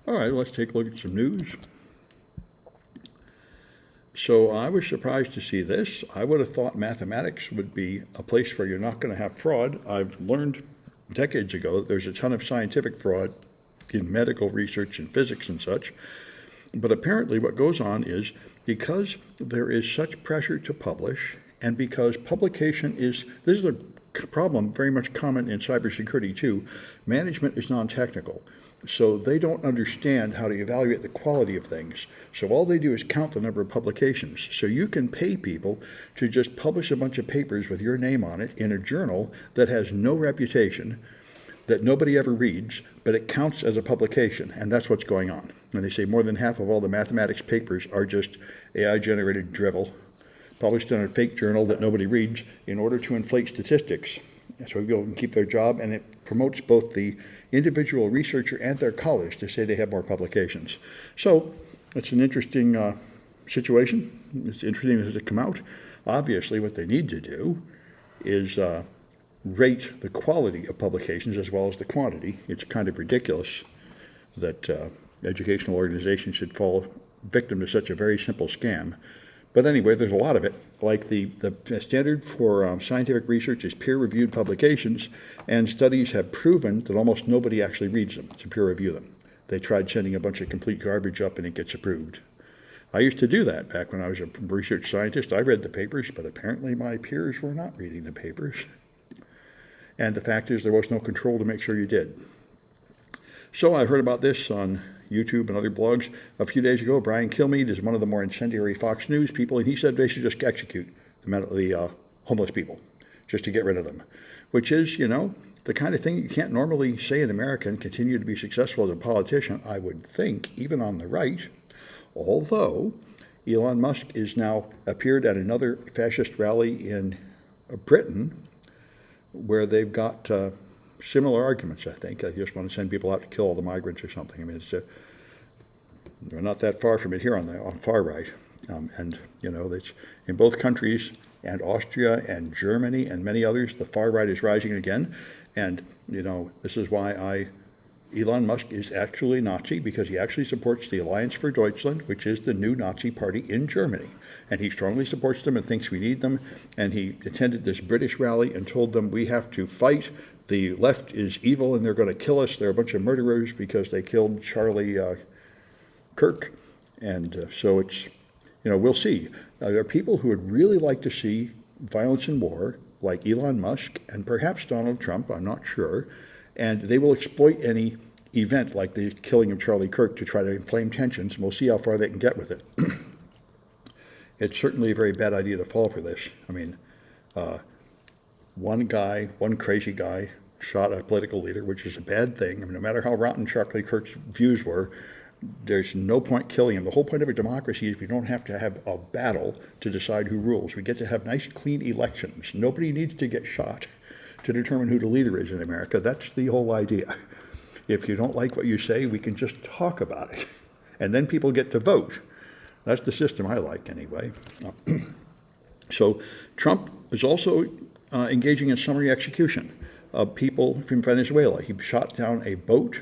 All right, let's take a look at some news. So I was surprised to see this. I would have thought mathematics would be a place where you're not going to have fraud. I've learned decades ago that there's a ton of scientific fraud in medical research and physics and such. But apparently what goes on is because there is such pressure to publish, and because publication is, this is a problem very much common in cybersecurity too, management is non-technical. So they don't understand how to evaluate the quality of things. So all they do is count the number of publications. So you can pay people to just publish a bunch of papers with your name on it in a journal that has no reputation, that nobody ever reads, but it counts as a publication, and that's what's going on. And they say more than half of all the mathematics papers are just AI-generated drivel, published in a fake journal that nobody reads in order to inflate statistics. So people can keep their job, and it promotes both the individual researcher and their college to say they have more publications. So it's an interesting situation. It's interesting as it come out. Obviously, what they need to do is rate the quality of publications as well as the quantity. It's kind of ridiculous that educational organizations should fall victim to such a very simple scam. But anyway, there's a lot of it. Like the standard for scientific research is peer-reviewed publications, and studies have proven that almost nobody actually reads them to peer review them. They tried sending a bunch of complete garbage up and it gets approved. I used to do that back when I was a research scientist. I read the papers, but apparently my peers were not reading the papers. And the fact is there was no control to make sure you did. So I heard about this on YouTube and other blogs a few days ago. Brian Kilmeade is one of the more incendiary Fox News people, and he said they should just execute the homeless people just to get rid of them, which is, the kind of thing you can't normally say in America and continue to be successful as a politician, I would think, even on the right, although Elon Musk is now appeared at another fascist rally in Britain where they've got similar arguments, I think. I just want to send people out to kill all the migrants or something. I mean, we're not that far from it here on far right. It's in both countries, and Austria and Germany and many others, the far right is rising again. And, this is why Elon Musk is actually Nazi, because he actually supports the Alliance for Deutschland, which is the new Nazi party in Germany. And he strongly supports them and thinks we need them. And he attended this British rally and told them we have to fight. The left is evil and they're going to kill us. They're a bunch of murderers because they killed Charlie Kirk. And so it's, we'll see. There are people who would really like to see violence and war, like Elon Musk and perhaps Donald Trump, I'm not sure. And they will exploit any event like the killing of Charlie Kirk to try to inflame tensions, and we'll see how far they can get with it. It's certainly a very bad idea to fall for this. I mean, one crazy guy shot a political leader, which is a bad thing. I mean, no matter how rotten Charlie Kirk's views were, there's no point killing him. The whole point of a democracy is we don't have to have a battle to decide who rules. We get to have nice, clean elections. Nobody needs to get shot to determine who the leader is in America. That's the whole idea. If you don't like what you say, we can just talk about it. And then people get to vote. That's the system I like, anyway. So Trump is also engaging in summary execution of people from Venezuela. He shot down a boat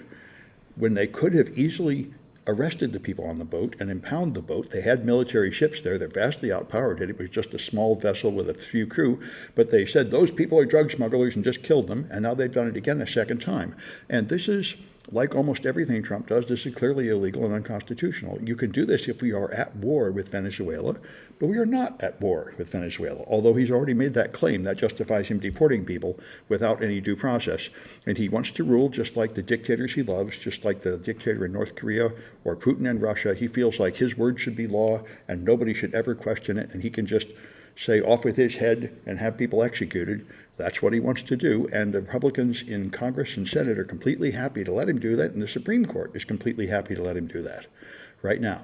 when they could have easily arrested the people on the boat and impounded the boat. They had military ships there. They're vastly outpowered. It was just a small vessel with a few crew. But they said those people are drug smugglers and just killed them. And now they've done it again a second time. And this is, like almost everything Trump does, this is clearly illegal and unconstitutional. You can do this if we are at war with Venezuela, but we are not at war with Venezuela, although he's already made that claim. That justifies him deporting people without any due process. And he wants to rule just like the dictators he loves, just like the dictator in North Korea or Putin in Russia. He feels like his word should be law and nobody should ever question it, and he can just say off with his head and have people executed. That's what he wants to do, and the Republicans in Congress and Senate are completely happy to let him do that, and the Supreme Court is completely happy to let him do that right now.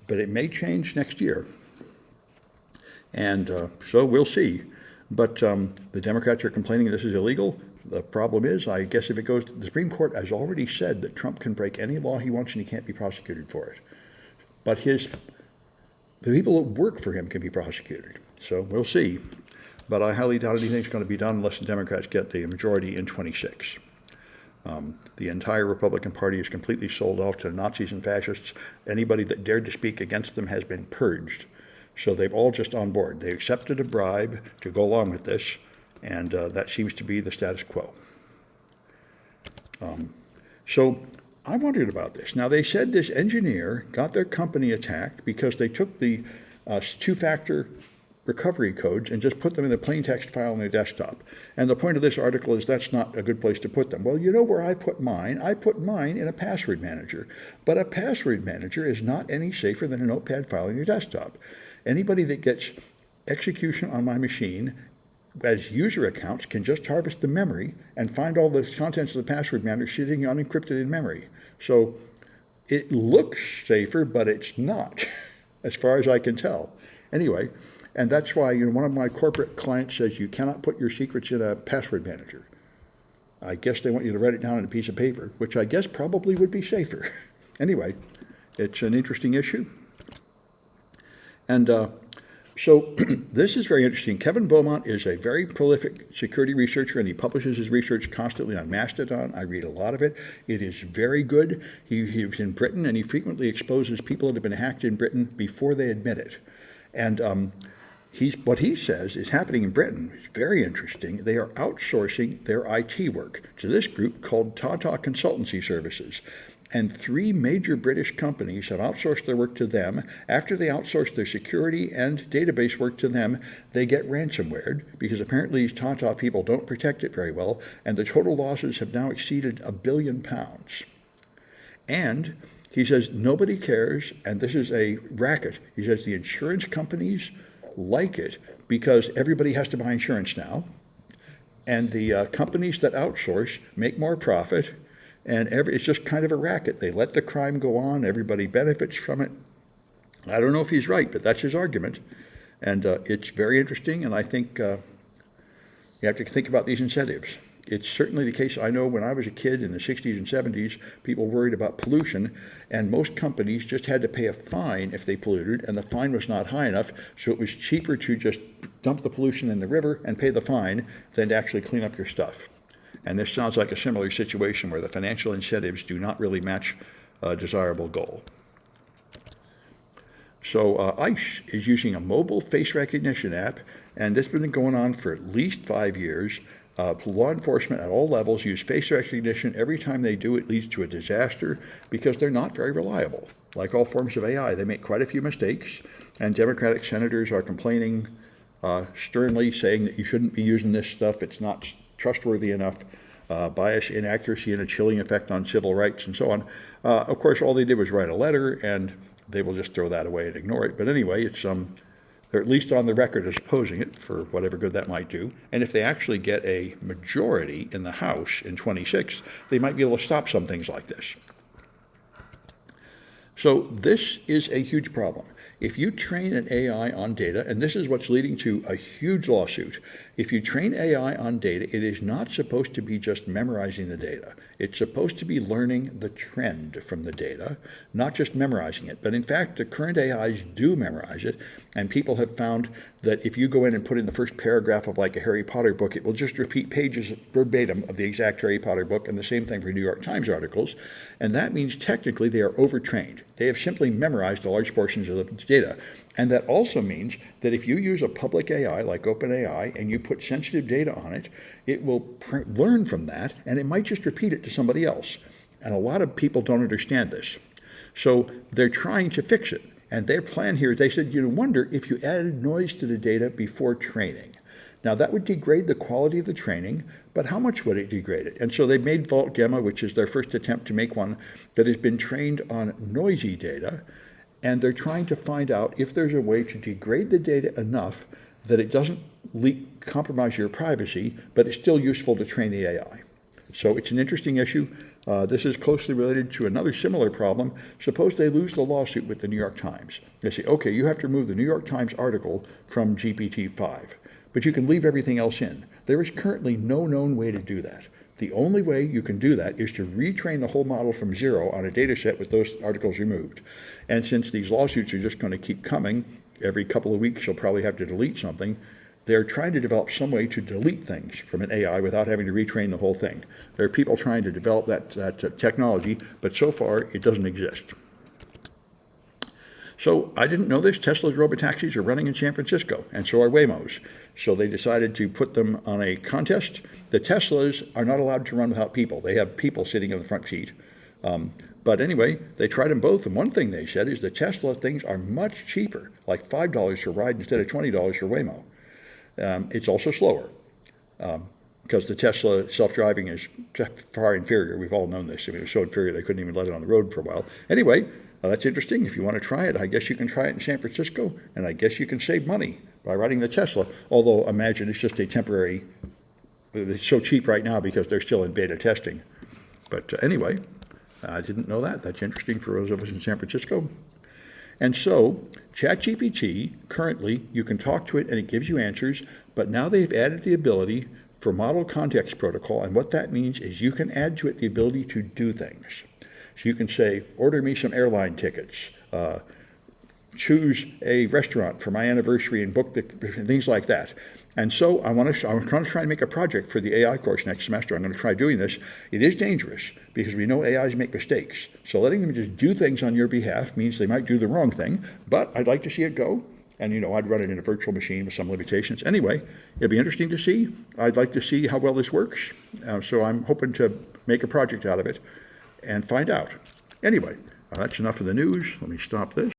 But it may change next year, and so we'll see. But the Democrats are complaining this is illegal. The problem is, I guess if it goes to the Supreme Court has already said that Trump can break any law he wants and he can't be prosecuted for it. But the people that work for him can be prosecuted. So we'll see. But I highly doubt anything's going to be done unless the Democrats get the majority in 26. The entire Republican Party is completely sold off to Nazis and fascists. Anybody that dared to speak against them has been purged. So they've all just on board. They accepted a bribe to go along with this, and that seems to be the status quo. So I wondered about this. Now, they said this engineer got their company attacked because they took the two-factor recovery codes and just put them in a plain text file on their desktop. And the point of this article is that's not a good place to put them. Well, you know where I put mine? I put mine in a password manager. But a password manager is not any safer than a notepad file on your desktop. Anybody that gets execution on my machine as user accounts can just harvest the memory and find all the contents of the password manager sitting unencrypted in memory. So it looks safer, but it's not, as far as I can tell. Anyway, and that's why one of my corporate clients says you cannot put your secrets in a password manager. I guess they want you to write it down on a piece of paper, which I guess probably would be safer. Anyway, it's an interesting issue. And so this is very interesting. Kevin Beaumont is a very prolific security researcher, and he publishes his research constantly on Mastodon. I read a lot of it. It is very good. He was in Britain, and he frequently exposes people that have been hacked in Britain before they admit it. And what he says is happening in Britain is very interesting. They are outsourcing their IT work to this group called Tata Consultancy Services. And 3 major British companies have outsourced their work to them. After they outsource their security and database work to them, they get ransomwared because apparently these Tata people don't protect it very well, and the total losses have now exceeded £1 billion. And he says nobody cares, and this is a racket. He says the insurance companies like it because everybody has to buy insurance now, and the companies that outsource make more profit. And it's just kind of a racket. They let the crime go on. Everybody benefits from it. I don't know if he's right, but that's his argument. And it's very interesting, and I think you have to think about these incentives. It's certainly the case. I know when I was a kid in the 60s and 70s, people worried about pollution, and most companies just had to pay a fine if they polluted, and the fine was not high enough, so it was cheaper to just dump the pollution in the river and pay the fine than to actually clean up your stuff. And this sounds like a similar situation where the financial incentives do not really match a desirable goal. So ICE is using a mobile face recognition app, and this has been going on for at least 5 years. Law enforcement at all levels use face recognition. Every time they do, it leads to a disaster because they're not very reliable. Like all forms of AI, they make quite a few mistakes, and Democratic senators are complaining sternly, saying that you shouldn't be using this stuff. It's not trustworthy enough, bias, inaccuracy, and a chilling effect on civil rights, and so on. Of course, all they did was write a letter, and they will just throw that away and ignore it. But anyway, it's they're at least on the record as opposing it for whatever good that might do. And if they actually get a majority in the House in 26, they might be able to stop some things like this. So this is a huge problem. If you train an AI on data, and this is what's leading to a huge lawsuit, if you train AI on data, it is not supposed to be just memorizing the data. It's supposed to be learning the trend from the data, not just memorizing it. But in fact, the current AIs do memorize it, and people have found that if you go in and put in the first paragraph of like a Harry Potter book, it will just repeat pages verbatim of the exact Harry Potter book, and the same thing for New York Times articles. And that means technically they are overtrained. They have simply memorized large portions of the data. And that also means that if you use a public AI like OpenAI and you put sensitive data on it, it will learn from that, and it might just repeat it to somebody else. And a lot of people don't understand this. So they're trying to fix it. And their plan here, they said, you wonder if you added noise to the data before training. Now, that would degrade the quality of the training, but how much would it degrade it? And so they made Vault Gamma, which is their first attempt to make one that has been trained on noisy data, and they're trying to find out if there's a way to degrade the data enough that it doesn't compromise your privacy, but it's still useful to train the AI. So it's an interesting issue. This is closely related to another similar problem. Suppose they lose the lawsuit with the New York Times. They say, okay, you have to remove the New York Times article from GPT-5, but you can leave everything else in. There is currently no known way to do that. The only way you can do that is to retrain the whole model from zero on a data set with those articles removed. And since these lawsuits are just going to keep coming, every couple of weeks you'll probably have to delete something, they're trying to develop some way to delete things from an AI without having to retrain the whole thing. There are people trying to develop that technology, but so far it doesn't exist. So I didn't know this. Tesla's robotaxis are running in San Francisco, and so are Waymos. So they decided to put them on a contest. The Teslas are not allowed to run without people. They have people sitting in the front seat. But anyway, they tried them both, and one thing they said is the Tesla things are much cheaper, like $5 for a ride instead of $20 for Waymo. It's also slower because the Tesla self-driving is far inferior. We've all known this. I mean, it was so inferior they couldn't even let it on the road for a while. Anyway, that's interesting. If you want to try it, I guess you can try it in San Francisco, and I guess you can save money by riding the Tesla, although imagine it's just a temporary, it's so cheap right now because they're still in beta testing. But anyway, I didn't know that. That's interesting for those of us in San Francisco. And so, ChatGPT, currently, you can talk to it and it gives you answers, but now they've added the ability for Model Context Protocol, and what that means is you can add to it the ability to do things. So you can say, order me some airline tickets, choose a restaurant for my anniversary and book things like that. And so I'm going to try and make a project for the AI course next semester. I'm going to try doing this. It is dangerous because we know AIs make mistakes. So letting them just do things on your behalf means they might do the wrong thing, but I'd like to see it go. And, I'd run it in a virtual machine with some limitations. Anyway, it'd be interesting to see. I'd like to see how well this works. So I'm hoping to make a project out of it and find out. Anyway, that's enough of the news. Let me stop this.